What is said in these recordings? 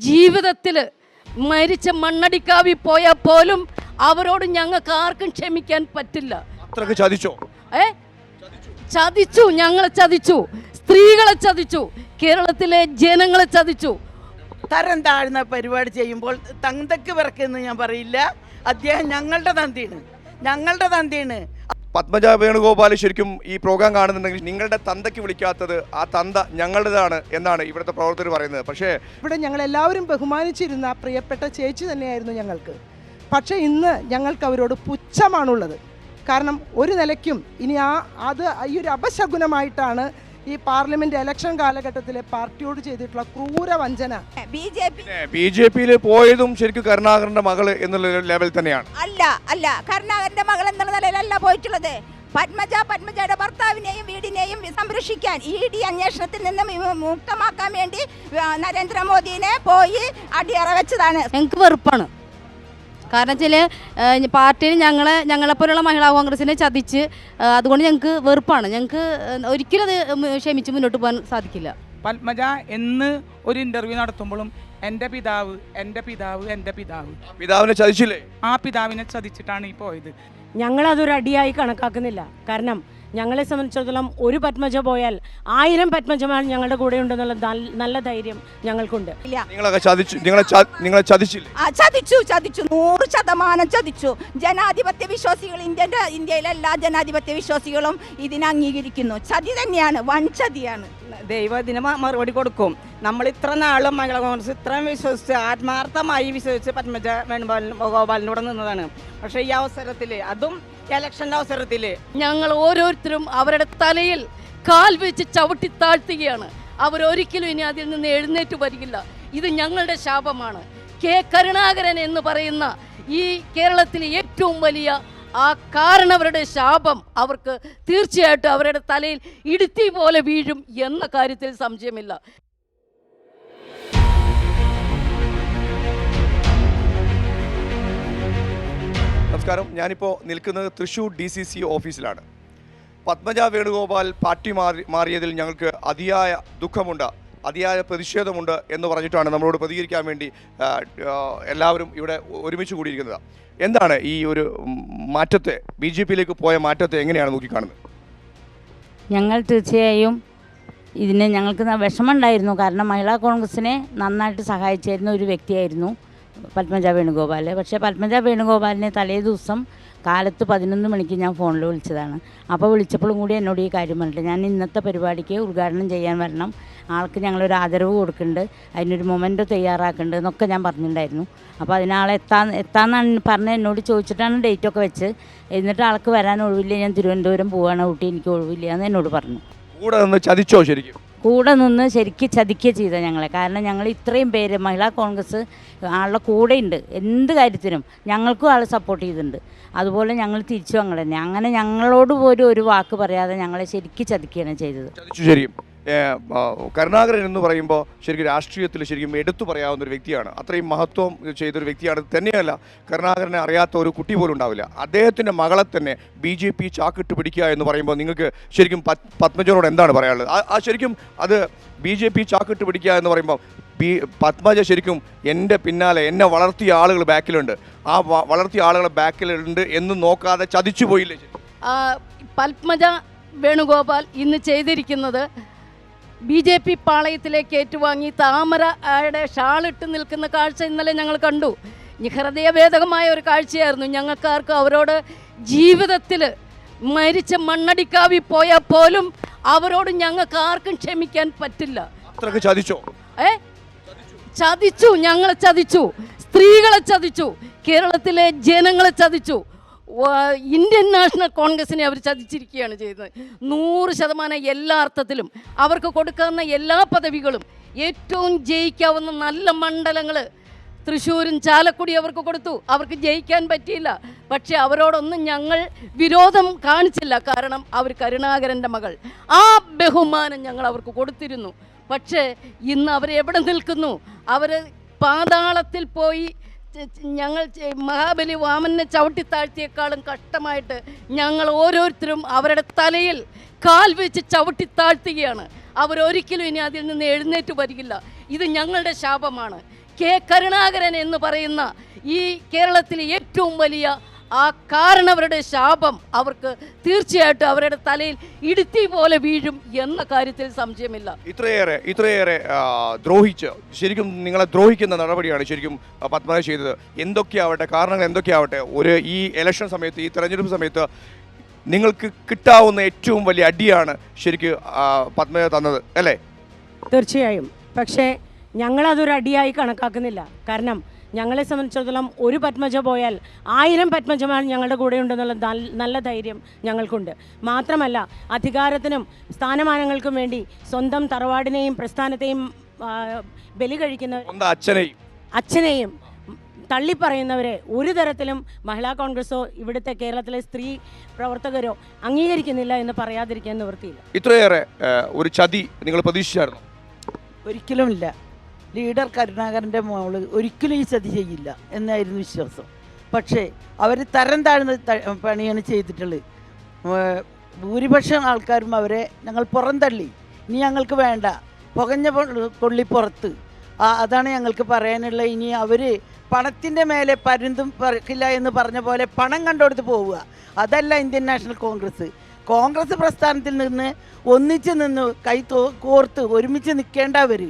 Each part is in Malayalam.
ജീവിതത്തിൽ മരിച്ച മണ്ണടിക്കാവി പോയാൽ പോലും അവരോട് ഞങ്ങൾക്ക് ആർക്കും ക്ഷമിക്കാൻ പറ്റില്ല. അത്രക്ക് ചതിച്ചോ? ചതിച്ചു, ഞങ്ങളെ ചതിച്ചു, സ്ത്രീകളെ ചതിച്ചു, കേരളത്തിലെ ജനങ്ങളെ ചതിച്ചു. തരം താഴ്ന്ന പരിപാടി ചെയ്യുമ്പോൾ തന്തക്ക് വിറക്കെന്ന് ഞാൻ പറയില്ല. അദ്ദേഹം ഞങ്ങളുടെ തന്തയാണ്. പത്മജ വേണുഗോപാൽ ശരിക്കും ഈ പ്രോഗ്രാം കാണുന്നുണ്ടെങ്കിൽ നിങ്ങളുടെ തന്തയ്ക്ക് വിളിക്കാത്തത് ആ തന്ത ഞങ്ങളുടേതാണ് എന്നാണ് ഇവിടുത്തെ പ്രവർത്തകർ പറയുന്നത്. പക്ഷേ ഇവിടെ ഞങ്ങൾ എല്ലാവരും ബഹുമാനിച്ചിരുന്ന പ്രിയപ്പെട്ട ചേച്ചി തന്നെയായിരുന്നു ഞങ്ങൾക്ക്. പക്ഷേ ഇന്ന് ഞങ്ങൾക്ക് അവരോട് പുച്ഛമാണുള്ളത്. കാരണം ഒരു നിലയ്ക്കും ഇനി ഈ ഒരു അപശകുനമായിട്ടാണ് ഈ പാർലമെന്റ് ഇലക്ഷൻ കാലഘട്ടത്തിലെ പാർട്ടിയോട് ചെയ്തിട്ടുള്ള ക്രൂര വഞ്ചന. ബി ജെ പിയിൽ പോയതും ശരിക്കും കരുണാകരന്റെ മകള് എന്നുള്ള ലെവൽ തന്നെയാണ്. അല്ല കരുണാകരന്റെ മകൾ എന്നുള്ള നിലയിലല്ല പോയിട്ടുള്ളത്. പത്മജയുടെ ഭർത്താവിനെയും വീടിനെയും സംരക്ഷിക്കാൻ ED അന്വേഷണത്തിൽ നിന്നും മുക്തമാക്കാൻ വേണ്ടി നരേന്ദ്രമോദിനെ പോയി അടിയറ വെച്ചതാണ്. ഞങ്ങൾക്ക് വെറുപ്പാണ്. കാരണം വെച്ചാൽ പാർട്ടിയിൽ ഞങ്ങളെപ്പോലുള്ള മഹിളാ കോൺഗ്രസിനെ ചതിച്ച്, അതുകൊണ്ട് ഞങ്ങൾക്ക് വെറുപ്പാണ്. ഞങ്ങൾക്ക് ഒരിക്കലും അത് ക്ഷമിച്ച് മുന്നോട്ട് പോകാൻ സാധിക്കില്ല. പത്മജ എന്ന് ഒരു ഇന്റർവ്യൂ നടത്തുമ്പോഴും എൻ്റെ പിതാവിനെ ചതിച്ചില്ലേ? ആ പിതാവിനെ ചതിച്ചിട്ടാണ് ഈ പോയത്. ഞങ്ങളതൊരു അടിയായി കണക്കാക്കുന്നില്ല. കാരണം ഞങ്ങളെ സംബന്ധിച്ചിടത്തോളം ഒരു പത്മജ പോയാൽ 1000 പത്മജമാർ ഞങ്ങളുടെ കൂടെ ഉണ്ടെന്നുള്ള നല്ല ധൈര്യം ഞങ്ങൾക്കുണ്ട്. നിങ്ങളെ ചതിച്ചില്ലേ? ചതിച്ചു 100% ചതിച്ചു. ജനാധിപത്യ വിശ്വാസികൾ, ഇന്ത്യയിലെ എല്ലാ ജനാധിപത്യ വിശ്വാസികളും ഇതിനെ അംഗീകരിക്കുന്നു. ചതി തന്നെയാണ്, വൻ ചതിയാണ്. ദൈവം ഇതിന് മറുപടി കൊടുക്കും. നമ്മൾ ഇത്ര നാളും മഹിളാ കോൺഗ്രസ് ഇത്രയും വിശ്വസിച്ച് ആത്മാർത്ഥമായി വിശ്വസിച്ച് പത്മജ വേണുഗോപാലിനോട് നിന്നതാണ്. പക്ഷേ ഈ അവസരത്തിൽ, അതും ഇലക്ഷൻ്റെ അവസരത്തിൽ, ഞങ്ങൾ ഓരോരുത്തരും അവരുടെ തലയിൽ കാൽ വെച്ച് ചവിട്ടി താഴ്ത്തുകയാണ്. അവരൊരിക്കലും ഇനി അതിൽ നിന്ന് എഴുന്നേറ്റ് വരികില്ല. ഇത് ഞങ്ങളുടെ ശാപമാണ്. കരുണാകരൻ എന്ന് പറയുന്ന ഈ കേരളത്തിലെ ഏറ്റവും വലിയ ആ കാരണവരുടെ ശാപം അവർക്ക് തീർച്ചയായിട്ടും അവരുടെ തലയിൽ ഇടുത്തി പോലെ വീഴും എന്ന കാര്യത്തിൽ സംശയമില്ല. നമസ്കാരം. ഞാനിപ്പോൾ നിൽക്കുന്നത് തൃശ്ശൂർ DCC ഓഫീസിലാണ്. പത്മജ വേണുഗോപാൽ പാർട്ടി മാറിയതിൽ ഞങ്ങൾക്ക് അതിയായ ദുഃഖമുണ്ട്, അതിയായ പ്രതിഷേധമുണ്ട് എന്ന് പറഞ്ഞിട്ടാണ് നമ്മളോട് പ്രതികരിക്കാൻ വേണ്ടി എല്ലാവരും ഇവിടെ ഒരുമിച്ച് കൂടിയിരിക്കുന്നത്. എന്താണ് ഈ ഒരു മാറ്റത്തെ, BJPയിലേക്ക് പോയ മാറ്റത്തെ എങ്ങനെയാണ് നോക്കിക്കാണുന്നത്? ഞങ്ങൾ തീർച്ചയായും ഇതിന് ഞങ്ങൾക്ക് വിഷമമുണ്ടായിരുന്നു. കാരണം മഹിളാ കോൺഗ്രസിനെ നന്നായിട്ട് സഹായിച്ചിരുന്ന ഒരു വ്യക്തിയായിരുന്നു പത്മജ വേണുഗോപാൽ. പക്ഷേ പത്മജ വേണുഗോപാലിനെ തലേ ദിവസം കാലത്ത് 11 മണിക്ക് ഞാൻ ഫോണിൽ വിളിച്ചതാണ്. അപ്പോൾ വിളിച്ചപ്പോഴും കൂടി എന്നോട് ഈ കാര്യം പറഞ്ഞിട്ട്, ഞാൻ ഇന്നത്തെ പരിപാടിക്ക് ഉദ്ഘാടനം ചെയ്യാൻ വരണം, ആൾക്ക് ഞങ്ങളൊരു ആദരവ് കൊടുക്കുന്നുണ്ട്, അതിനൊരു മൊമെൻറ്റോ തയ്യാറാക്കുന്നുണ്ട് എന്നൊക്കെ ഞാൻ പറഞ്ഞിട്ടുണ്ടായിരുന്നു. അപ്പോൾ അതിനാളെ എത്താമെന്നാണ് പറഞ്ഞ് എന്നോട് ചോദിച്ചിട്ടാണ് ഡേറ്റൊക്കെ വെച്ച്. എന്നിട്ട് ആൾക്ക് വരാൻ ഒഴിവില്ല, ഞാൻ തിരുവനന്തപുരം പോവാണ്, ഊട്ടി എനിക്ക് ഒഴിവില്ല എന്ന് എന്നോട് പറഞ്ഞു. കൂടെ നിന്ന് ചതിച്ചോ? ശരിക്കും കൂടെ നിന്ന് ശരിക്കും ചതിക്കുക ചെയ്ത ഞങ്ങളെ. കാരണം ഞങ്ങൾ ഇത്രയും പേര് മഹിളാ കോൺഗ്രസ് ആളുടെ കൂടെയുണ്ട്, എന്ത് കാര്യത്തിനും ഞങ്ങൾക്കും ആൾ സപ്പോർട്ട് ചെയ്തിട്ടുണ്ട്. അതുപോലെ ഞങ്ങൾ തിരിച്ചു അങ്ങനെ ഞങ്ങളോട് പോലും ഒരു വാക്ക് പറയാതെ ഞങ്ങളെ ശരിക്കും ചതിക്കുകയാണ് ചെയ്തത്. ശരിയും കരുണാകരൻ എന്ന് പറയുമ്പോൾ ശരിക്കും രാഷ്ട്രീയത്തിൽ ശരിക്കും എടുത്തു പറയാവുന്ന ഒരു വ്യക്തിയാണ്. അത്രയും മഹത്വം ചെയ്തൊരു വ്യക്തിയാണ്. തന്നെയല്ല, കരുണാകരനെ അറിയാത്ത ഒരു കുട്ടി പോലും ഉണ്ടാവില്ല. അദ്ദേഹത്തിൻ്റെ മകളെ തന്നെ BJP ചാക്കിട്ട് പിടിക്കുക എന്ന് പറയുമ്പോൾ നിങ്ങൾക്ക് ശരിക്കും പത്മജയോട് എന്താണ് പറയാനുള്ളത്? ശരിക്കും അത് BJP ചാക്കിട്ട് പിടിക്കുക എന്ന് പറയുമ്പോൾ പത്മജ ശരിക്കും എൻ്റെ പിന്നാലെ എന്നെ വളർത്തിയ ആളുകൾ ബാക്കിലുണ്ട്, ആ വളർത്തിയ ആളുകൾ ബാക്കിലുണ്ട് എന്ന് നോക്കാതെ ചതിച്ചു പോയില്ലേ? പത്മജ വേണുഗോപാൽ ഇന്ന് ചെയ്തിരിക്കുന്നത് BJP പാളയത്തിലേക്ക് ഏറ്റുവാങ്ങി താമരയുടെ ഷാളിട്ട് നിൽക്കുന്ന കാഴ്ച ഇന്നലെ ഞങ്ങൾ കണ്ടു. ഹൃദയഭേദകമായ ഒരു കാഴ്ചയായിരുന്നു. ഞങ്ങൾക്കാർക്കും അവരോട് ജീവിതത്തിൽ മരിച്ച മണ്ണടിക്കാവി പോയാൽ പോലും അവരോട് ഞങ്ങൾക്ക് ആർക്കും ക്ഷമിക്കാൻ പറ്റില്ല. അത്രക്ക് ചതിച്ചോ? ചതിച്ചു, ഞങ്ങളെ ചതിച്ചു, സ്ത്രീകളെ ചതിച്ചു, കേരളത്തിലെ ജനങ്ങളെ ചതിച്ചു. ഇന്ത്യൻ നാഷണൽ കോൺഗ്രസിനെ അവർ ചതിച്ചിരിക്കുകയാണ് ചെയ്തത്. 100% എല്ലാ അർത്ഥത്തിലും അവർക്ക് കൊടുക്കാവുന്ന എല്ലാ പദവികളും, ഏറ്റവും ജയിക്കാവുന്ന നല്ല മണ്ഡലങ്ങൾ തൃശ്ശൂരും ചാലക്കുടി അവർക്ക് കൊടുത്തു. അവർക്ക് ജയിക്കാൻ പറ്റിയില്ല. പക്ഷേ അവരോടൊന്നും ഞങ്ങൾ വിരോധം കാണിച്ചില്ല. കാരണം അവർ കരുണാകരൻ്റെ മകൾ, ആ ബഹുമാനം ഞങ്ങൾ അവർക്ക് കൊടുത്തിരുന്നു. പക്ഷേ ഇന്ന് അവരെവിടെ നിൽക്കുന്നു? അവർ പാതാളത്തിൽ പോയി. ഞങ്ങൾ മഹാബലി വാമനെ ചവിട്ടിത്താഴ്ത്തിയേക്കാളും കഷ്ടമായിട്ട് ഞങ്ങൾ ഓരോരുത്തരും അവരുടെ തലയിൽ കാൽ വെച്ച് ചവിട്ടിത്താഴ്ത്തുകയാണ്. അവരൊരിക്കലും ഇനി അതിൽ നിന്ന് എഴുന്നേറ്റ് വരികില്ല. ഇത് ഞങ്ങളുടെ ശാപമാണ്. കെ കരുണാകരൻ എന്ന് പറയുന്ന ഈ കേരളത്തിലെ ഏറ്റവും വലിയ ആ കാരണവരുടെ ശാപം അവർക്ക് തീർച്ചയായിട്ടും അവരുടെ തലയിൽ ഇടുത്തി പോലെ വീഴും എന്ന കാര്യത്തിൽ സംശയമില്ല. ഇത്രയേറെ ദ്രോഹിച്ച് ശരിക്കും നിങ്ങളെ ദ്രോഹിക്കുന്ന നടപടിയാണ് ശരിക്കും പത്മജ ചെയ്തത്. എന്തൊക്കെയാവട്ടെ, കാരണങ്ങൾ എന്തൊക്കെയാവട്ടെ, ഈ ഇലക്ഷൻ സമയത്ത്, ഈ തെരഞ്ഞെടുപ്പ് സമയത്ത് നിങ്ങൾക്ക് കിട്ടാവുന്ന ഏറ്റവും വലിയ അടിയാണ് ശരിക്കും പത്മജ തന്നത്, അല്ലേ? തീർച്ചയായും. പക്ഷേ ഞങ്ങളതൊരു അടിയായി കണക്കാക്കുന്നില്ല. കാരണം ഞങ്ങളെ സംബന്ധിച്ചിടത്തോളം ഒരു പത്മജ പോയാൽ 1000 പത്മജമാർ ഞങ്ങളുടെ കൂടെ ഉണ്ടെന്നുള്ള നല്ല ധൈര്യം ഞങ്ങൾക്കുണ്ട്. മാത്രമല്ല, അധികാരത്തിനും സ്ഥാനമാനങ്ങൾക്കും വേണ്ടി സ്വന്തം തറവാടിനെയും പ്രസ്ഥാനത്തെയും ബലി കഴിക്കുന്ന അച്ഛനെയും തള്ളിപ്പറയുന്നവരെ ഒരു തരത്തിലും മഹിളാ കോൺഗ്രസോ ഇവിടുത്തെ കേരളത്തിലെ സ്ത്രീ പ്രവർത്തകരോ അംഗീകരിക്കുന്നില്ല എന്ന് പറയാതിരിക്കാൻ നിവൃത്തിയില്ല. ഇത്രയേറെ ഒരു ചതി നിങ്ങൾ പ്രതീക്ഷിച്ചായിരുന്നു? ഒരിക്കലുമില്ല. ലീഡർ കരുണാകരൻ്റെ മോള് ഒരിക്കലും ഈ ചതി ചെയ്യില്ല എന്നായിരുന്നു വിശ്വാസം. പക്ഷേ അവർ തരം താഴ്ന്ന പണിയാണ് ചെയ്തിട്ടുള്ളത്. ഭൂരിപക്ഷം ആൾക്കാരും അവരെ ഞങ്ങൾ പുറന്തള്ളി. ഇനി ഞങ്ങൾക്ക് വേണ്ട, പുകഞ്ഞ കൊള്ളി പുറത്ത്, അതാണ് ഞങ്ങൾക്ക് പറയാനുള്ള. ഇനി അവർ പണത്തിൻ്റെ മേലെ പരുന്തും പറക്കില്ല എന്ന് പറഞ്ഞ പോലെ പണം കണ്ടുകൊടുത്ത് പോവുക. അതല്ല ഇന്ത്യൻ നാഷണൽ കോൺഗ്രസ് പ്രസ്ഥാനത്തിൽ നിന്ന് ഒന്നിച്ച് നിന്ന് കോർത്ത് ഒരുമിച്ച് നിൽക്കേണ്ടവർ,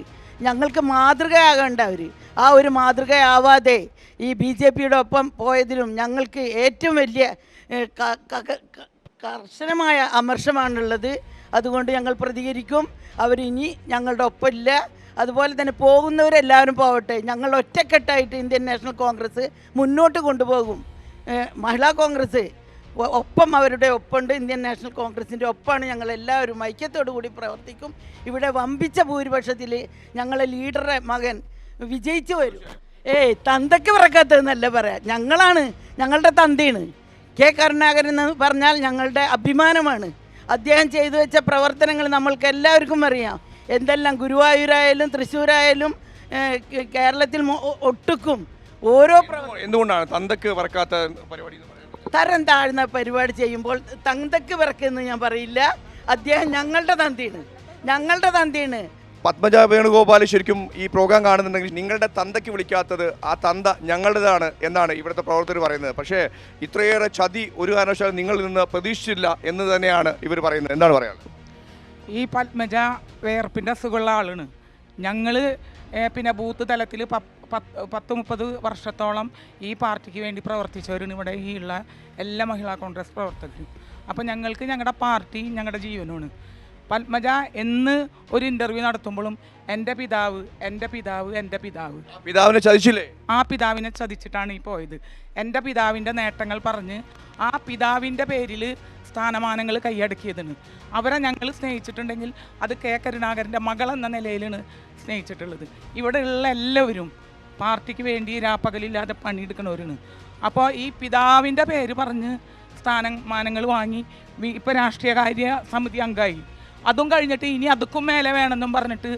ഞങ്ങൾക്ക് മാതൃകയാകേണ്ടവർ. ആ ഒരു മാതൃകയാവാതെ ഈ BJPയുടെ ഒപ്പം പോയതിലും ഞങ്ങൾക്ക് ഏറ്റവും വലിയ കർശനമായ അമർഷമാണുള്ളത്. അതുകൊണ്ട് ഞങ്ങൾ പ്രതികരിക്കും. അവരിനി ഞങ്ങളുടെ ഒപ്പമില്ല. അതുപോലെ തന്നെ പോകുന്നവരെല്ലാവരും പോവട്ടെ. ഞങ്ങൾ ഒറ്റക്കെട്ടായിട്ട് ഇന്ത്യൻ നാഷണൽ കോൺഗ്രസ് മുന്നോട്ട് കൊണ്ടുപോകും. മഹിളാ കോൺഗ്രസ് ഒപ്പം അവരുടെ ഒപ്പമുണ്ട്. ഇന്ത്യൻ നാഷണൽ കോൺഗ്രസിൻ്റെ ഒപ്പമാണ് ഞങ്ങളെല്ലാവരും. ഐക്യത്തോടു കൂടി പ്രവർത്തിക്കും. ഇവിടെ വമ്പിച്ച ഭൂരിപക്ഷത്തിൽ ഞങ്ങളെ ലീഡറുടെ മകൻ വിജയിച്ചു വരും. തന്തയ്ക്ക് പിറക്കാത്തതെന്നല്ല പറയാം, ഞങ്ങളുടെ തന്തയാണ് കെ കരുണാകരൻ എന്ന് പറഞ്ഞാൽ ഞങ്ങളുടെ അഭിമാനമാണ്. അദ്ദേഹം ചെയ്തു വെച്ച പ്രവർത്തനങ്ങൾ നമ്മൾക്ക് എല്ലാവർക്കും അറിയാം. എന്തെല്ലാം ഗുരുവായൂരായാലും തൃശ്ശൂരായാലും കേരളത്തിൽ ഒട്ടുക്കും ഓരോ എന്തുകൊണ്ടാണ് തന്തയ്ക്ക് പറക്കാത്ത പരിപാടി? തരം താഴ്ന്ന പരിപാടി ചെയ്യുമ്പോൾ തന്തയ്ക്ക് പിറക്കെന്ന് ഞാൻ പറയില്ല. അദ്ദേഹം ഞങ്ങളുടെ തന്തയാണ്. പത്മജ വേണുഗോപാൽ ശരിക്കും ഈ പ്രോഗ്രാം കാണുന്നുണ്ടെങ്കിൽ നിങ്ങളുടെ തന്തയ്ക്ക് വിളിക്കാത്തത് ആ തന്ത ഞങ്ങളുടേതാണ് എന്നാണ് ഇവിടുത്തെ പ്രവർത്തകർ പറയുന്നത്. പക്ഷേ ഇത്രയേറെ ചതി ഒരു കാരണവശാലും നിങ്ങളിൽ നിന്ന് പ്രതീക്ഷിച്ചില്ല എന്ന് തന്നെയാണ് ഇവർ പറയുന്നത്. എന്താണ് പറയാനുള്ളത്? ഈ പത്മജ വേർപ്പിൻ്റെ അസുഖമുള്ള ആളാണ്. ഞങ്ങൾ പിന്നെ ബൂത്ത് തലത്തിൽ 10-30 വർഷത്തോളം ഈ പാർട്ടിക്ക് വേണ്ടി പ്രവർത്തിച്ചവരാണ് ഇവിടെ ഈ ഉള്ള എല്ലാ മഹിളാ കോൺഗ്രസ് പ്രവർത്തകരും. അപ്പോൾ ഞങ്ങൾക്ക് ഞങ്ങളുടെ പാർട്ടി ഞങ്ങളുടെ ജീവനാണ്. പത്മജ എന്ന് ഒരു ഇൻ്റർവ്യൂ നടത്തുമ്പോഴും എൻ്റെ പിതാവിനെ ചതിച്ചില്ലേ? ആ പിതാവിനെ ചതിച്ചിട്ടാണ് ഈ പോയത്. എൻ്റെ പിതാവിൻ്റെ നേട്ടങ്ങൾ പറഞ്ഞ് ആ പിതാവിൻ്റെ പേരിൽ സ്ഥാനമാനങ്ങൾ കൈയടക്കിയതാണ്. അവരെ ഞങ്ങൾ സ്നേഹിച്ചിട്ടുണ്ടെങ്കിൽ അത് കെ കരുണാകരൻ്റെ മകൾ എന്ന നിലയിലാണ് സ്നേഹിച്ചിട്ടുള്ളത്. ഇവിടെയുള്ള എല്ലാവരും പാർട്ടിക്ക് വേണ്ടി രാപ്പകലില്ലാതെ പണിയെടുക്കുന്നവരാണ്. അപ്പോൾ ഈ പിതാവിൻ്റെ പേര് പറഞ്ഞ് സ്ഥാനമാനങ്ങൾ വാങ്ങി ഇപ്പോൾ രാഷ്ട്രീയകാര്യ സമിതി അംഗമായി. അതും കഴിഞ്ഞിട്ട് ഇനി അതുക്കും മേലെ വേണമെന്നും പറഞ്ഞിട്ട്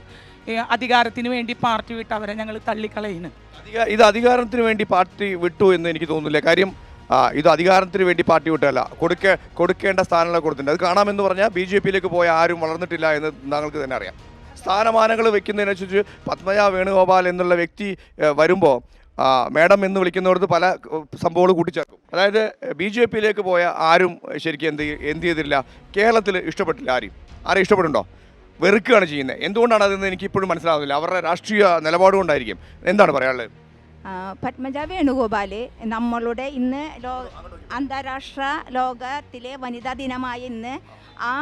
അധികാരത്തിന് വേണ്ടി പാർട്ടി വിട്ട് അവരെ ഞങ്ങൾ തള്ളിക്കളയുന്നു. ഇത് അധികാരത്തിന് വേണ്ടി പാർട്ടി വിട്ടു എന്ന് എനിക്ക് തോന്നുന്നില്ല. കാര്യം ഇത് അധികാരത്തിന് വേണ്ടി പാർട്ടി വിട്ടല്ല, കൊടുക്കേണ്ട സ്ഥാനങ്ങൾ കൊടുത്തിട്ടുണ്ട്. അത് കാണാമെന്ന് പറഞ്ഞാൽ BJPയിലേക്ക് പോയ ആരും വളർന്നിട്ടില്ല എന്ന് താങ്കൾക്ക് തന്നെ അറിയാം. സ്ഥാനമാനങ്ങൾ വെക്കുന്നതിനനുസരിച്ച് പത്മജ വേണുഗോപാൽ എന്നുള്ള വ്യക്തി വരുമ്പോൾ മേഡം എന്ന് വിളിക്കുന്നവർക്ക് പല സംഭവങ്ങൾ കൂട്ടിച്ചേർക്കും. അതായത് BJPയിലേക്ക് പോയ ആരും ശരിക്കും എന്ത് ചെയ്തില്ല, കേരളത്തിൽ ഇഷ്ടപ്പെട്ടില്ല. ആരെയും ഇഷ്ടപ്പെടുന്നുണ്ടോ? വെറുക്കുകയാണ് ചെയ്യുന്നത്. എന്തുകൊണ്ടാണ് അതെന്ന് എനിക്ക് ഇപ്പോഴും മനസ്സിലാവുന്നില്ല. അവരുടെ രാഷ്ട്രീയ നിലപാട് കൊണ്ടായിരിക്കും. എന്താണ് പറയാനുള്ളത്? പത്മജ വേണുഗോപാൽ നമ്മളുടെ ഇന്ന് അന്താരാഷ്ട്ര ലോകത്തിലെ വനിതാ ദിനമായ ഇന്ന് ആ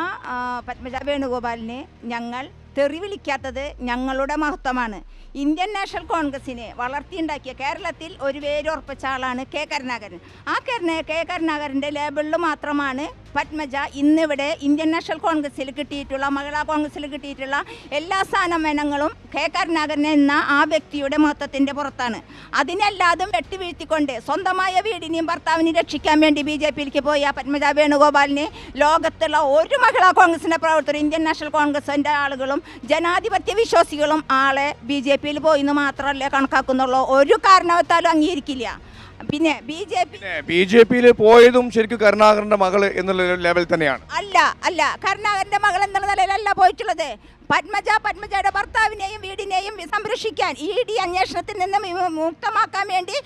പത്മജ വേണുഗോപാലിനെ ഞങ്ങൾ തെറി വിളിക്കാത്തത് ഞങ്ങളുടെ മഹത്വമാണ്. ഇന്ത്യൻ നാഷണൽ കോൺഗ്രസിനെ വളർത്തിയുണ്ടാക്കിയ കേരളത്തിൽ ഒരു വേരുറപ്പിച്ച ആളാണ് കെ കരുണാകരൻ. ആ കെ കരുണാകരൻ്റെ ലേബിളിൽ മാത്രമാണ് പത്മജ ഇന്നിവിടെ ഇന്ത്യൻ നാഷണൽ കോൺഗ്രസിൽ കിട്ടിയിട്ടുള്ള മഹിളാ കോൺഗ്രസിൽ കിട്ടിയിട്ടുള്ള എല്ലാ സ്ഥാനമാനങ്ങളും കെ കരുണാകരൻ എന്ന ആ വ്യക്തിയുടെ മഹത്വത്തിൻ്റെ പുറത്താണ്. അതിനെല്ലാതും വെട്ടിവീഴ്ത്തിക്കൊണ്ട് സ്വന്തമായ വീടിനെയും ഭർത്താവിനെയും രക്ഷിക്കാൻ വേണ്ടി BJPയിലേക്ക് പോയ പത്മജ വേണുഗോപാലിനെ ലോകത്തുള്ള ഒരു മഹിളാ കോൺഗ്രസിൻ്റെ പ്രവർത്തകർ ഇന്ത്യൻ നാഷണൽ കോൺഗ്രസിൻ്റെ ആളുകളും ജനാധിപത്യ വിശ്വാസികളും ആളെ BJPയിൽ പോയിന്ന് മാത്രമല്ലേ കണക്കാക്കുന്നുള്ളൂ. ഒരു കാരണവത്താലും അംഗീകരിക്കില്ല. പിന്നെ ബി ജെ പിയിൽ പോയതും ശരിക്കും കരുണാകരന്റെ മകള് എന്നുള്ള ലെവൽ തന്നെയാണ്. അല്ല കരുണാകരന്റെ മകൾ എന്നുള്ള നിലയിലല്ല പോയിട്ടുള്ളത്. പത്മജയുടെ ഭർത്താവിനെയും വീടിനെയും സംരക്ഷിക്കാൻ ED അന്വേഷണത്തിൽ നിന്ന് മുക്തമാക്കാൻ വേണ്ടി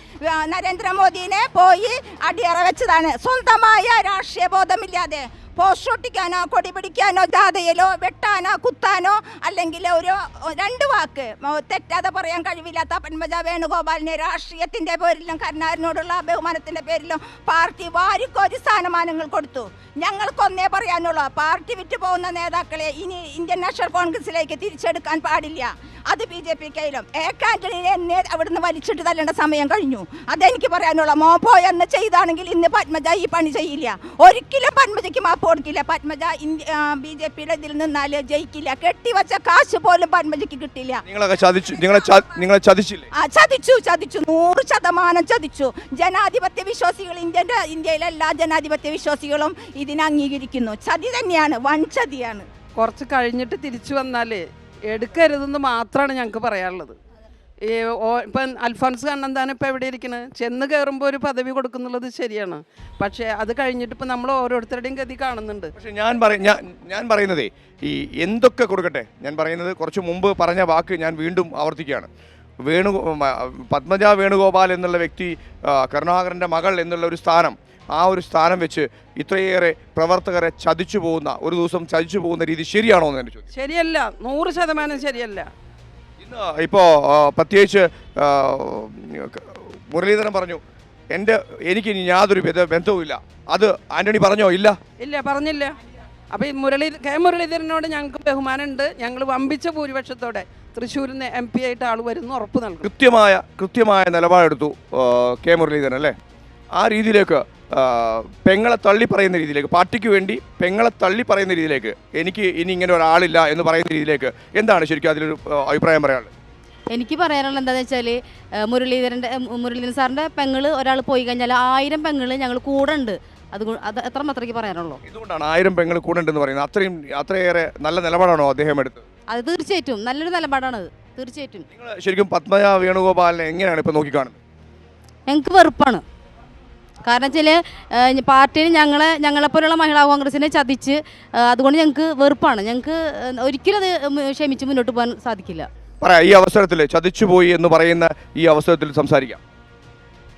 നരേന്ദ്രമോദിനെ പോയി അടിയറ വെച്ചതാണ്. സ്വന്തമായ രാഷ്ട്രീയ ബോധമില്ലാതെ പോസ്റ്റ് ഒട്ടിക്കാനോ കൊടി പിടിക്കാനോ ജാഥയിലോ വെട്ടാനോ കുത്താനോ അല്ലെങ്കിൽ ഒരു 2 വാക്ക് തെറ്റാതെ പറയാൻ കഴിവില്ലാത്ത പത്മജ വേണുഗോപാലിനെ രാഷ്ട്രീയത്തിൻ്റെ പേരിലും കരുണാകരനോടുള്ള ബഹുമാനത്തിൻ്റെ പേരിലും പാർട്ടി വാരിക്കോരി സ്ഥാനമാനങ്ങൾ കൊടുത്തു. ഞങ്ങൾക്കൊന്നേ പറയാനുള്ളൂ, പാർട്ടി വിട്ടു പോകുന്ന നേതാക്കളെ ഇനി ഇന്ത്യൻ നാഷണൽ കോൺഗ്രസിലേക്ക് തിരിച്ചെടുക്കാൻ പാടില്ല. അത് BJPക്കായാലും ആന്റണിയെ എന്നെ അവിടുന്ന് വലിച്ചിട്ട് തല്ലേണ്ട സമയം കഴിഞ്ഞു. അതെനിക്ക് പറയാനുള്ളൂ. മോപ്പോ എന്ന് ചെയ്താണെങ്കിൽ ഇന്ന് പത്മജ ഈ പണി ചെയ്യില്ല. ഒരിക്കലും പത്മജയ്ക്ക് മാപ്പ് കൊടുക്കില്ല. പത്മജ BJPയുടെ ഇതിൽ നിന്നാൽ ജയിക്കില്ല. കെട്ടിവച്ച കാശ് പോലും പത്മജയ്ക്ക് കിട്ടില്ല. നിങ്ങളെ ചതിച്ചില്ലേ? ചതിച്ചു 100% ചതിച്ചു. ജനാധിപത്യ വിശ്വാസികൾ ഇന്ത്യയിലെ എല്ലാ ജനാധിപത്യ വിശ്വാസികളും ഇതിനെ അംഗീകരിക്കുന്നു. ചതി തന്നെയാണ്, വൻ ചതിയാണ്. കുറച്ച് കഴിഞ്ഞിട്ട് തിരിച്ചു വന്നാൽ എടുക്കരുതെന്ന് മാത്രമാണ് ഞങ്ങൾക്ക് പറയാനുള്ളത്. ഇപ്പം അൽഫോൻസ് കണ്ണന്താനം ഇപ്പം എവിടെ ഇരിക്കുന്നത്? ചെന്ന് കയറുമ്പോൾ ഒരു പദവി കൊടുക്കുന്നുള്ളത് ശരിയാണ്, പക്ഷേ അത് കഴിഞ്ഞിട്ട് ഇപ്പം നമ്മൾ ഓരോരുത്തരുടെയും ഗതി കാണുന്നുണ്ട്. പക്ഷേ ഞാൻ പറയുന്നതേ ഈ എന്തൊക്കെ കൊടുക്കട്ടെ, ഞാൻ പറയുന്നത് കുറച്ച് മുമ്പ് പറഞ്ഞ വാക്ക് ഞാൻ വീണ്ടും ആവർത്തിക്കുകയാണ്. പത്മജ വേണുഗോപാൽ എന്നുള്ള വ്യക്തി കരുണാകരൻ്റെ മകൾ എന്നുള്ള ഒരു സ്ഥാനം, ആ ഒരു സ്ഥാനം വെച്ച് ഇത്രയേറെ പ്രവർത്തകരെ ചതിച്ചു പോകുന്ന രീതി ശരിയാണോ എന്ന് എൻ്റെ ചോദ്യം. ശരിയല്ല, 100% ശരിയല്ല. ഇന്ന് ഇപ്പോൾ പ്രത്യേകിച്ച് മുരളീധരൻ പറഞ്ഞു, എനിക്ക് ഇനി യാതൊരു ബന്ധവുമില്ല. അത് ആന്റണി പറഞ്ഞോ? ഇല്ല പറഞ്ഞില്ല. അപ്പോൾ ഈ മുരളീധരനോട് ഞങ്ങൾക്ക് ബഹുമാനമുണ്ട്. ഞങ്ങൾ വമ്പിച്ച ഭൂരിപക്ഷത്തോടെ തൃശ്ശൂരിൽ നിന്ന് MP ആയിട്ട് ആൾ വരുന്നു ഉറപ്പ് നൽകും. കൃത്യമായ നിലപാടെടുത്തു മുരളീധരൻ അല്ലേ? ആ രീതിയിലേക്ക് പെങ്ങളെ തള്ളി പറയുന്ന രീതിയിലേക്ക്, പാർട്ടിക്ക് വേണ്ടി പെങ്ങളെ തള്ളി പറയുന്ന രീതിയിലേക്ക്, എനിക്ക് ഇനി ഇങ്ങനെ ഒരാളില്ല എന്ന് പറയുന്ന രീതിയിലേക്ക് എന്താണ് ശരിക്കും അതിലൊരു അഭിപ്രായം പറയാനുള്ളത്? എനിക്ക് പറയാനുള്ളത് എന്താണെന്ന് വെച്ചാൽ മുരളീധരൻ സാറിൻ്റെ പെങ്ങൾ ഒരാൾ പോയി കഴിഞ്ഞാൽ 1000 പെങ്ങൾ ഞങ്ങൾ കൂടെ ഉണ്ട്. അത് എത്ര മാത്രമേ പറയാനുള്ളൂ. ഇതുകൊണ്ടാണ് 1000 പെങ്ങൾ കൂടെ ഉണ്ടെന്ന് പറയുന്നത്. അത്രയേറെ നല്ല നിലപാടാണോ അദ്ദേഹം എടുത്തത്? അത് തീർച്ചയായിട്ടും നല്ലൊരു നിലപാടാണ്. തീർച്ചയായിട്ടും നിങ്ങൾ ശരിക്കും പത്മജ വേണുഗോപാലിനെ എങ്ങനെയാണ് ഇപ്പോൾ നോക്കിക്കാണുന്നത്? ഞങ്ങൾക്ക് വെറുപ്പാണ്. കാരണം വെച്ചാൽ പാർട്ടിയിൽ ഞങ്ങളെപ്പോലുള്ള മഹിളാ കോൺഗ്രസിനെ ചതിച്ച്, അതുകൊണ്ട് ഞങ്ങൾക്ക് വെറുപ്പാണ്. ഞങ്ങൾക്ക് ഒരിക്കലും അത് ക്ഷമിച്ച് മുന്നോട്ട് പോകാൻ സാധിക്കില്ല. ഈ അവസരത്തിൽ ചതിച്ചുപോയി എന്ന് പറയുന്ന ഈ അവസരത്തിൽ സംസാരിക്കാം.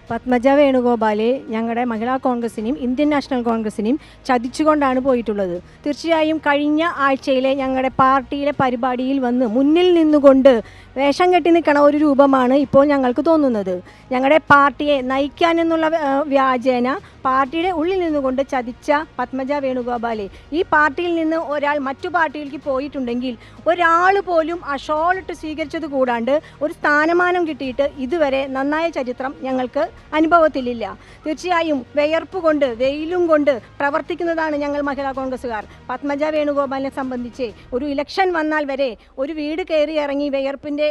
പത്മജ വേണുഗോപാൽ ഞങ്ങളുടെ മഹിളാ കോൺഗ്രസിനെയും ഇന്ത്യൻ നാഷണൽ കോൺഗ്രസിനെയും ചതിച്ചുകൊണ്ടാണ് പോയിട്ടുള്ളത്. തീർച്ചയായും കഴിഞ്ഞ ആഴ്ചയിലെ ഞങ്ങളുടെ പാർട്ടിയിലെ പരിപാടിയിൽ വന്ന് മുന്നിൽ നിന്നുകൊണ്ട് വേഷം കെട്ടി നിൽക്കണ ഒരു രൂപമാണ് ഇപ്പോൾ ഞങ്ങൾക്ക് തോന്നുന്നത്. ഞങ്ങളുടെ പാർട്ടിയെ നയിക്കാനെന്നുള്ള വ്യാജേന പാർട്ടിയുടെ ഉള്ളിൽ നിന്നുകൊണ്ട് ചതിച്ച പത്മജ വേണുഗോപാൽ ഈ പാർട്ടിയിൽ നിന്ന് ഒരാൾ മറ്റു പാർട്ടിയിലേക്ക് പോയിട്ടുണ്ടെങ്കിൽ ഒരാൾ പോലും ആ ഷോളിട്ട് സ്വീകരിച്ചത് കൂടാണ്ട് ഒരു സ്ഥാനമാനം കിട്ടിയിട്ട് ഇതുവരെ നന്നായ ചരിത്രം ഞങ്ങൾക്ക് അനുഭവത്തിലില്ല. തീർച്ചയായും വിയർപ്പ് കൊണ്ട് വെയിലും കൊണ്ട് പ്രവർത്തിക്കുന്നതാണ് ഞങ്ങൾ മഹിളാ കോൺഗ്രസ്സുകാർ. പത്മജ വേണുഗോപാലിനെ സംബന്ധിച്ച് ഒരു ഇലക്ഷൻ വന്നാൽ വരെ ഒരു വീട് കയറി ഇറങ്ങി വിയർപ്പിൻ്റെ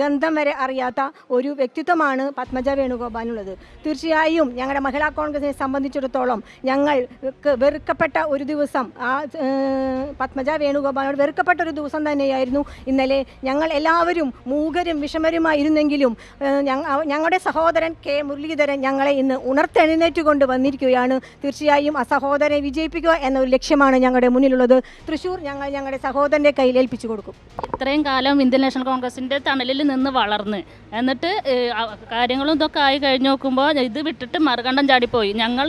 ഗന്ധം വരെ അറിയാത്ത ഒരു വ്യക്തിത്വമാണ് പത്മജ വേണുഗോപാലിനുള്ളത്. തീർച്ചയായും ഞങ്ങളുടെ മഹിളാ കോൺഗ്രസിനെ സംബന്ധിച്ചിടത്തോളം ഞങ്ങൾക്ക് വെറുക്കപ്പെട്ട ഒരു ദിവസം, ആ പത്മജ വേണുഗോപാലിനോട് വെറുക്കപ്പെട്ട ഒരു ദിവസം തന്നെയായിരുന്നു ഇന്നലെ. ഞങ്ങൾ എല്ലാവരും മൂകരും വിഷമരുമായിരുന്നെങ്കിലും ഞങ്ങളുടെ സഹോദരൻ മുരളീധരൻ ഞങ്ങളെ ഇന്ന് ഉണർത്തെഴുന്നേറ്റ് കൊണ്ട് വന്നിരിക്കുകയാണ്. തീർച്ചയായും ആ സഹോദരനെ വിജയിപ്പിക്കുക എന്നൊരു ലക്ഷ്യമാണ് ഞങ്ങളുടെ മുന്നിലുള്ളത്. തൃശ്ശൂർ ഞങ്ങളുടെ സഹോദരൻ്റെ കയ്യിൽ ഏൽപ്പിച്ചു കൊടുക്കും. ഇത്രയും കാലം ഇന്ത്യൻ നാഷണൽ കോൺഗ്രസിൻ്റെ തണലിൽ നിന്ന് വളർന്ന് എന്നിട്ട് കാര്യങ്ങളും ഇതൊക്കെ ആയി കഴിഞ്ഞ് നോക്കുമ്പോൾ ഇത് വിട്ടിട്ട് മറുകണ്ഠം ചാടിപ്പോയി. ഞങ്ങൾ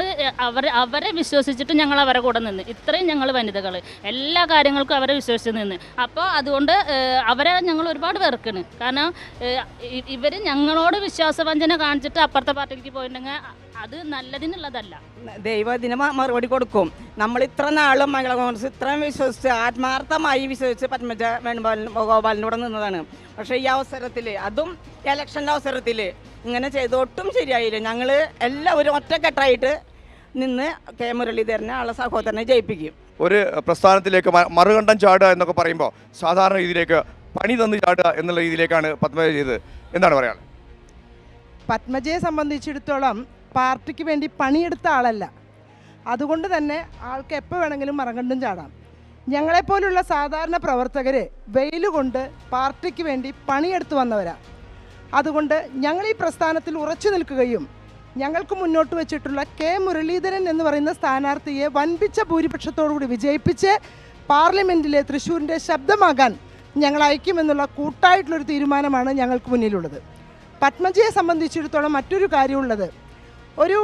അവരെ വിശ്വസിച്ചിട്ട് ഞങ്ങൾ അവരെ കൂടെ നിന്ന്, ഇത്രയും ഞങ്ങൾ വനിതകൾ എല്ലാ കാര്യങ്ങൾക്കും അവരെ വിശ്വസിച്ച് നിന്ന്. അപ്പോൾ അതുകൊണ്ട് അവരെ ഞങ്ങൾ ഒരുപാട് വെറുക്കണ്. കാരണം ഇവർ ഞങ്ങളോട് വിശ്വാസവഞ്ചന കാണിച്ചിട്ട് അപ്പുറത്തെ പാർട്ടിയിലേക്ക് പോയിട്ടുണ്ടെങ്കിൽ അത് നല്ലതിനുള്ളതല്ല. ദൈവം ഇതിന് മറുപടി കൊടുക്കും. നമ്മൾ ഇത്ര നാളും മഹിളാ കോൺഗ്രസ് ഇത്രയും വിശ്വസിച്ച് ആത്മാർത്ഥമായി വിശ്വസിച്ച് പത്മജ വേണുഗോപാലിനോട് നിന്നതാണ്. പക്ഷേ ഈ അവസരത്തിൽ, അതും ഇലക്ഷൻ്റെ അവസരത്തിൽ ഇങ്ങനെ ചെയ്ത് ഒട്ടും ശരിയായില്ല. ഞങ്ങൾ എല്ലാവരും ഒറ്റക്കെട്ടായിട്ട് നിന്ന് മുരളീധരനെ ആളെ സഹോദരനെ ജയിപ്പിക്കും. ഒരു പ്രസ്ഥാനത്തിലേക്ക് മറുകണ്ഠം ചാടുക എന്നൊക്കെ പറയുമ്പോൾ സാധാരണ രീതിയിലേക്ക് പണി തന്ന് ചാടുക എന്നുള്ള രീതിയിലേക്കാണ് പത്മജ ചെയ്തത്. എന്താണ് പറയാനുള്ളത്? പത്മജയെ സംബന്ധിച്ചിടത്തോളം പാർട്ടിക്ക് വേണ്ടി പണിയെടുത്ത ആളല്ല. അതുകൊണ്ട് തന്നെ ആൾക്ക് എപ്പോൾ വേണമെങ്കിലും മറുകണ്ഠം ചാടാം. ഞങ്ങളെപ്പോലുള്ള സാധാരണ പ്രവർത്തകർ വെയിലുകൊണ്ട് പാർട്ടിക്ക് വേണ്ടി പണിയെടുത്ത് വന്നവരാണ്. അതുകൊണ്ട് ഞങ്ങൾ ഈ പ്രസ്ഥാനത്തിൽ ഉറച്ചു നിൽക്കുകയും ഞങ്ങൾക്ക് മുന്നോട്ട് വെച്ചിട്ടുള്ള കെ മുരളീധരൻ എന്ന് പറയുന്ന സ്ഥാനാർത്ഥിയെ വൻപിച്ച ഭൂരിപക്ഷത്തോടുകൂടി വിജയിപ്പിച്ച് പാർലമെൻറ്റിലെ തൃശ്ശൂരിൻ്റെ ശബ്ദമാകാൻ ഞങ്ങൾ അയക്കുമെന്നുള്ള കൂട്ടായിട്ടുള്ളൊരു തീരുമാനമാണ് ഞങ്ങൾക്ക് മുന്നിലുള്ളത്. പത്മജയെ സംബന്ധിച്ചിടത്തോളം മറ്റൊരു കാര്യമുള്ളത്, ഒരു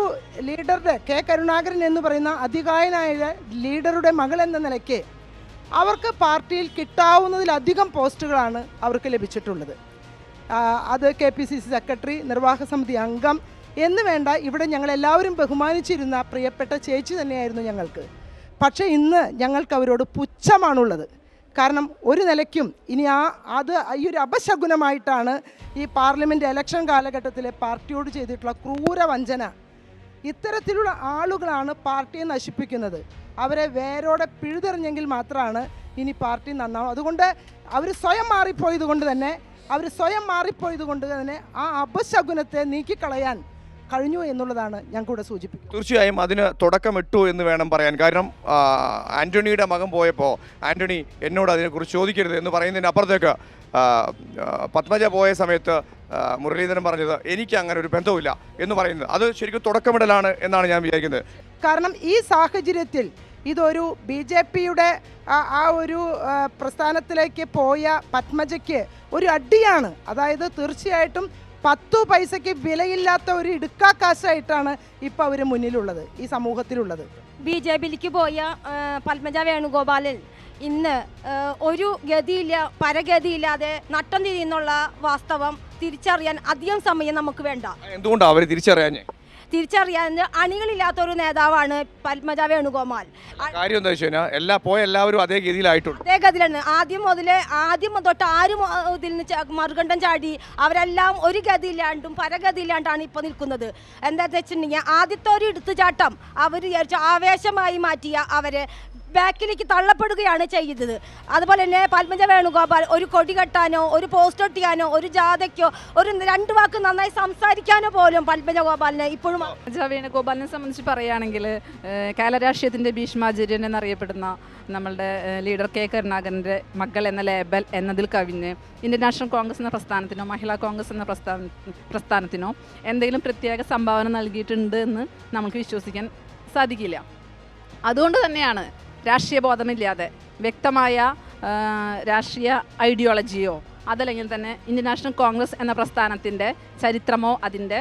ലീഡറുടെ കെ കരുണാകരൻ എന്ന് പറയുന്ന അതികായനായ ലീഡറുടെ മകൾ എന്ന നിലയ്ക്ക് അവർക്ക് പാർട്ടിയിൽ കിട്ടാവുന്നതിലധികം പോസ്റ്റുകളാണ് അവർക്ക് ലഭിച്ചിട്ടുള്ളത്. അത് KPCC സെക്രട്ടറി, നിർവാഹക സമിതി അംഗം എന്ന് വേണ്ട, ഇവിടെ ഞങ്ങളെല്ലാവരും ബഹുമാനിച്ചിരുന്ന പ്രിയപ്പെട്ട ചേച്ചി തന്നെയായിരുന്നു ഞങ്ങൾക്ക്. പക്ഷേ ഇന്ന് ഞങ്ങൾക്ക് അവരോട് പുച്ഛമാണുള്ളത്. കാരണം ഒരു നിലയ്ക്കും ഇനി ഈ ഒരു അപശകുനമായിട്ടാണ് ഈ പാർലമെൻറ്റ് ഇലക്ഷൻ കാലഘട്ടത്തിലെ പാർട്ടിയോട് ചെയ്തിട്ടുള്ള ക്രൂര വഞ്ചന. ഇത്തരത്തിലുള്ള ആളുകളാണ് പാർട്ടിയെ നശിപ്പിക്കുന്നത്. അവരെ വേരോടെ പിഴുതെറിഞ്ഞെങ്കിൽ മാത്രമാണ് ഇനി പാർട്ടി നന്നാവും. അതുകൊണ്ട് അവർ സ്വയം മാറിപ്പോയത് കൊണ്ട് തന്നെ ആ അപശകുനത്തെ നീക്കിക്കളയാൻ കഴിഞ്ഞു എന്നുള്ളതാണ് ഞാൻ കൂടെ സൂചിപ്പിക്കുന്നത്. തീർച്ചയായും അതിന് തുടക്കമിട്ടു എന്ന് വേണം പറയാൻ. കാരണം ആൻ്റണിയുടെ മകൻ പോയപ്പോൾ ആൻ്റണി എന്നോട് അതിനെക്കുറിച്ച് ചോദിക്കരുത് എന്ന് പറയുന്നതിന് അപ്പുറത്തേക്ക് പത്മജ പോയ സമയത്ത് മുരളീധരൻ പറഞ്ഞത് എനിക്ക് അങ്ങനെ ഒരു ബന്ധവുമില്ല എന്ന് പറയുന്നത് അത് ശരിക്കും തുടക്കമിടലാണ് എന്നാണ് ഞാൻ വിചാരിക്കുന്നത്. കാരണം ഈ സാഹചര്യത്തിൽ ഇതൊരു BJPയുടെ ആ ഒരു പ്രസ്ഥാനത്തിലേക്ക് പോയ പത്മജയ്ക്ക് ഒരു അടിയാണ്. അതായത് തീർച്ചയായിട്ടും 10 പൈസയ്ക്ക് വിലയില്ലാത്ത ഒരു ഇടുക്കാക്കാശായിട്ടാണ് ഇപ്പോൾ അവർ മുന്നിലുള്ളത്, ഈ സമൂഹത്തിലുള്ളത്. BJPയിലേക്ക് പോയ പത്മജ വേണുഗോപാലൻ ഇന്ന് ഒരു ഗതിയില്ല, പരഗതിയില്ലാതെ നട്ടം തിരിയുന്നുള്ള വാസ്തവം തിരിച്ചറിയാൻ അധികം സമയം നമുക്ക് വേണ്ട. എന്തുകൊണ്ടാണ് അവർ തിരിച്ചറിയാൻ അണികളില്ലാത്ത ഒരു നേതാവാണ് പത്മജ വേണുഗോപാൽ. കാര്യം എന്താ വെച്ച് കഴിഞ്ഞാൽ എല്ലാവരും അതേ ഗതിയിലായിട്ടുണ്ട്. അതേ ഗതിയിലാണ്. ആദ്യം തൊട്ട് ആരും ഇതിൽ നിന്ന് മറുകണ്ഠം ചാടി അവരെല്ലാം ഒരു ഗതിയില്ലാണ്ടും പരഗതിയില്ലാണ്ടാണ് ഇപ്പോൾ നിൽക്കുന്നത്. എന്താണെന്ന് വെച്ചിട്ടുണ്ടെങ്കിൽ ആദ്യത്തെ ഒരു എടുത്തുചാട്ടം അവർ വിചാരിച്ച ആവേശമായി മാറ്റിയ അവരെ ബാക്കിലേക്ക് തള്ളപ്പെടുകയാണ് ചെയ്തത്. അതുപോലെ തന്നെ പത്മജ വേണുഗോപാൽ ഒരു കൊടി കെട്ടാനോ ഒരു പോസ്റ്റ് ഒട്ടിയാനോ ഒരു ജാഥയ്ക്കോ ഒരു 2 വാക്ക് നന്നായി സംസാരിക്കാനോ പോലും പത്മജ ഗോപാലിന് ഇപ്പോഴും. പത്മജ വേണുഗോപാലിനെ സംബന്ധിച്ച് പറയുകയാണെങ്കിൽ കാലരാഷ്ട്രീയത്തിൻ്റെ ഭീഷ്മാചാര്യൻ എന്നറിയപ്പെടുന്ന നമ്മളുടെ ലീഡർ കെ കരുണാകരൻ്റെ മകൾ എന്ന ലേബൽ എന്നതിൽ കവിഞ്ഞ് ഇന്ത്യൻ നാഷണൽ കോൺഗ്രസ് എന്ന പ്രസ്ഥാനത്തിനോ മഹിളാ കോൺഗ്രസ് എന്ന പ്രസ്ഥാനത്തിനോ എന്തെങ്കിലും പ്രത്യേക സംഭാവന നൽകിയിട്ടുണ്ട് എന്ന് നമുക്ക് വിശ്വസിക്കാൻ സാധിക്കില്ല. അതുകൊണ്ട് തന്നെയാണ് രാഷ്ട്രീയ ബോധമില്ലാതെ വ്യക്തമായ രാഷ്ട്രീയ ഐഡിയോളജിയോ അതല്ലെങ്കിൽ തന്നെ ഇന്ത്യൻ നാഷണൽ കോൺഗ്രസ് എന്ന പ്രസ്ഥാനത്തിൻ്റെ ചരിത്രമോ അതിൻ്റെ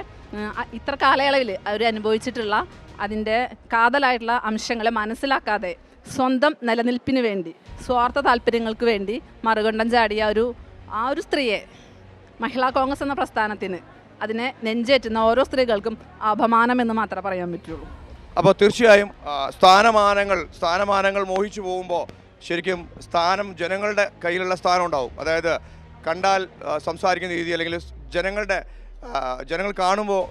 ഇത്ര കാലയളവിൽ അവർ അനുഭവിച്ചിട്ടുള്ള അതിൻ്റെ കാതലായിട്ടുള്ള അംശങ്ങളെ മനസ്സിലാക്കാതെ സ്വന്തം നിലനിൽപ്പിന് വേണ്ടി സ്വാർത്ഥ താല്പര്യങ്ങൾക്ക് വേണ്ടി മറുകണ്ഠം ചാടിയ ആ ഒരു സ്ത്രീയെ മഹിളാ കോൺഗ്രസ് എന്ന പ്രസ്ഥാനത്തിന് അതിനെ നെഞ്ചേറ്റുന്ന ഓരോ സ്ത്രീകൾക്കും അപമാനമെന്ന് മാത്രമേ പറയാൻ പറ്റുള്ളൂ. അപ്പോൾ തീർച്ചയായും സ്ഥാനമാനങ്ങൾ മോഹിച്ചു പോകുമ്പോൾ ശരിക്കും ജനങ്ങളുടെ കയ്യിലുള്ള സ്ഥാനം ഉണ്ടാവും. അതായത് കണ്ടാൽ സംസാരിക്കുന്ന രീതി അല്ലെങ്കിൽ ജനങ്ങൾ കാണുമ്പോൾ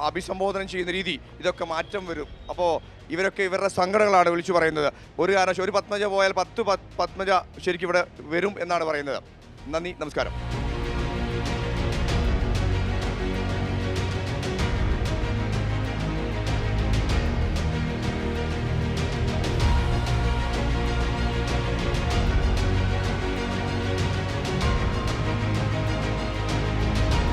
അഭിസംബോധന ചെയ്യുന്ന രീതി ഇതൊക്കെ മാറ്റം വരും. അപ്പോൾ ഇവരൊക്കെ ഇവരുടെ സങ്കടങ്ങളാണ് വിളിച്ചു പറയുന്നത്. ഒരു കാരണവശാലും ഒരു പത്മജ പോയാൽ 10 പത്മജ ശരിക്കും ഇവിടെ വരും എന്നാണ് പറയുന്നത്. നന്ദി, നമസ്കാരം.